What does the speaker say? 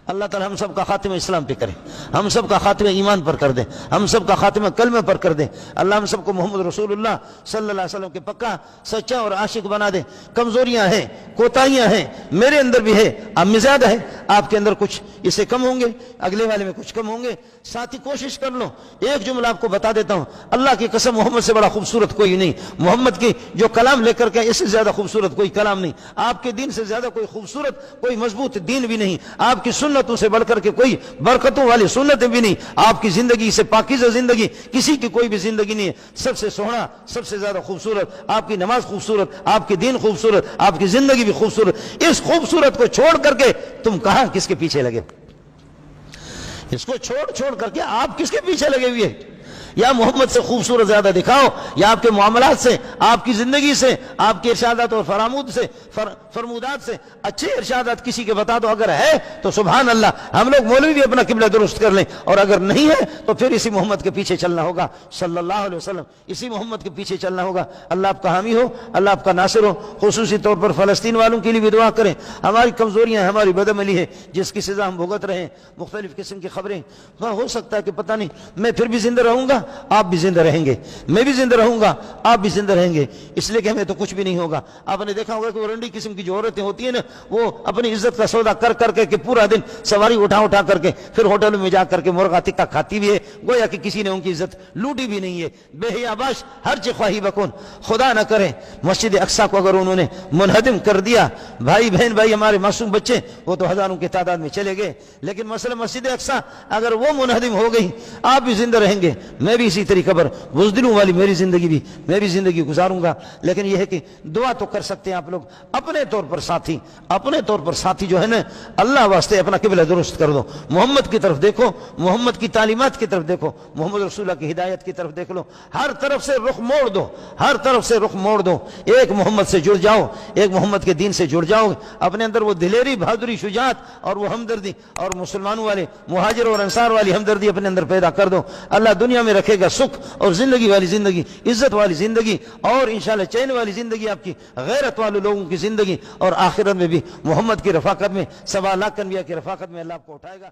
اللہ تعالی ہم سب کا خاتمہ اسلام پہ کرے، ہم سب کا خاتمہ ایمان پر کر دے، ہم سب کا خاتمہ کلمہ پر کر دے۔ اللہ ہم سب کو محمد رسول اللہ صلی اللہ علیہ وسلم کے پکا سچا اور عاشق بنا دے۔ کمزوریاں ہیں، کوتاہیاں ہیں، میرے اندر بھی ہے، آپ میں زیادہ ہے، آپ کے اندر کچھ اس سے کم ہوں گے، اگلے والے میں کچھ کم ہوں گے۔ ساتھی کوشش کر لو، ایک جملہ آپ کو بتا دیتا ہوں، اللہ کی قسم محمد سے بڑا خوبصورت کوئی نہیں، محمد کی جو کلام لے کر کے اس سے زیادہ خوبصورت کوئی کلام نہیں، آپ کے دین سے زیادہ کوئی خوبصورت کوئی مضبوط دین بھی نہیں، آپ کی سنتوں سے بڑھ کر کے کوئی برکتوں والی سنتیں بھی نہیں، آپ کی زندگی سے پاکیزہ زندگی کسی کی کوئی بھی زندگی نہیں ہے۔ سب سے سوہنا، سب سے زیادہ خوبصورت، آپ کی نماز خوبصورت، آپ کی دین خوبصورت، آپ کی زندگی بھی خوبصورت۔ اس خوبصورت کو چھوڑ کر کے تم کہاں کس کے پیچھے لگے؟ اس کو چھوڑ کر کے آپ کس کے پیچھے لگے ہوئے؟ یا محمد سے خوبصورت زیادہ دکھاؤ، یا آپ کے معاملات سے، آپ کی زندگی سے، آپ کے ارشادات اور فرمودات سے اچھے ارشادات کسی کے بتا دو، اگر ہے تو سبحان اللہ، ہم لوگ مولوی بھی اپنا قبلہ درست کر لیں، اور اگر نہیں ہے تو پھر اسی محمد کے پیچھے چلنا ہوگا صلی اللہ علیہ وسلم، اسی محمد کے پیچھے چلنا ہوگا۔ اللہ آپ کا حامی ہو، اللہ آپ کا ناصر ہو۔ خصوصی طور پر فلسطین والوں کے لیے بھی دعا کریں، ہماری کمزوریاں، ہماری بدعملی ہے جس کی سزا ہم بھگت رہے ہیں، مختلف قسم کی خبریں، ہو سکتا ہے کہ پتہ نہیں میں پھر بھی زندہ رہوں گا، آپ بھی زندہ رہیں گے، میں بھی زندہ رہوں گا، آپ بھی زندہ رہیں گے، اس لیے کہ ہمیں تو کچھ بھی نہیں ہوگا۔ آپ نے دیکھا ہوگا کہ وہ رنڈی قسم کی جو عورتیں ہوتی ہیں نا، وہ اپنی عزت کا سودا کر کر کے پورا دن سواری اٹھا کر کے پھر ہوٹل میں جا کر کے مرغا ٹکا کھاتی بھی ہے، گویا کہ کسی نے ان کی عزت لوٹی بھی نہیں ہے۔ بے حیا باش ہر چہ خواہی بکن، خدا نہ کرے مسجد اقصی کو اگر انہوں نے منہدم کر دیا، بھائی بہن بھائی ہمارے معصوم بچے وہ تو ہزاروں کی تعداد میں چلے گئے، لیکن مسئلہ مسجد اقصی اگر وہ منہدم ہو گئی، آپ بھی زندہ رہیں گے، میں بھی اسی طریقے پر بزدلوں والی میری زندگی بھی میں بھی زندگی گزاروں گا۔ لیکن یہ ہے کہ دعا تو کر سکتے ہیں آپ لوگ اپنے طور پر ساتھی جو ہے نا، اللہ واسطے اپنا قبلہ درست کر دو، محمد کی طرف دیکھو، محمد کی تعلیمات کی طرف دیکھو، محمد رسول اللہ کی ہدایت کی طرف دیکھ لو، ہر طرف سے رخ موڑ دو، ایک محمد سے جڑ جاؤ، ایک محمد کے دین سے جڑ جاؤ، اپنے اندر وہ دلیری، بہادری، شجاعت اور وہ ہمدردی اور مسلمانوں والے، مہاجر اور انصار والی ہمدردی اپنے اندر پیدا کر دو۔ اللہ دنیا میں رکھے گا سکھ اور زندگی والی زندگی، عزت والی زندگی، اور انشاءاللہ چین والی زندگی، آپ کی غیرت والے لوگوں کی زندگی، اور آخرت میں بھی محمد کی رفاقت میں، 1.25 لاکھ انبیاء کی رفاقت میں اللہ آپ کو اٹھائے گا۔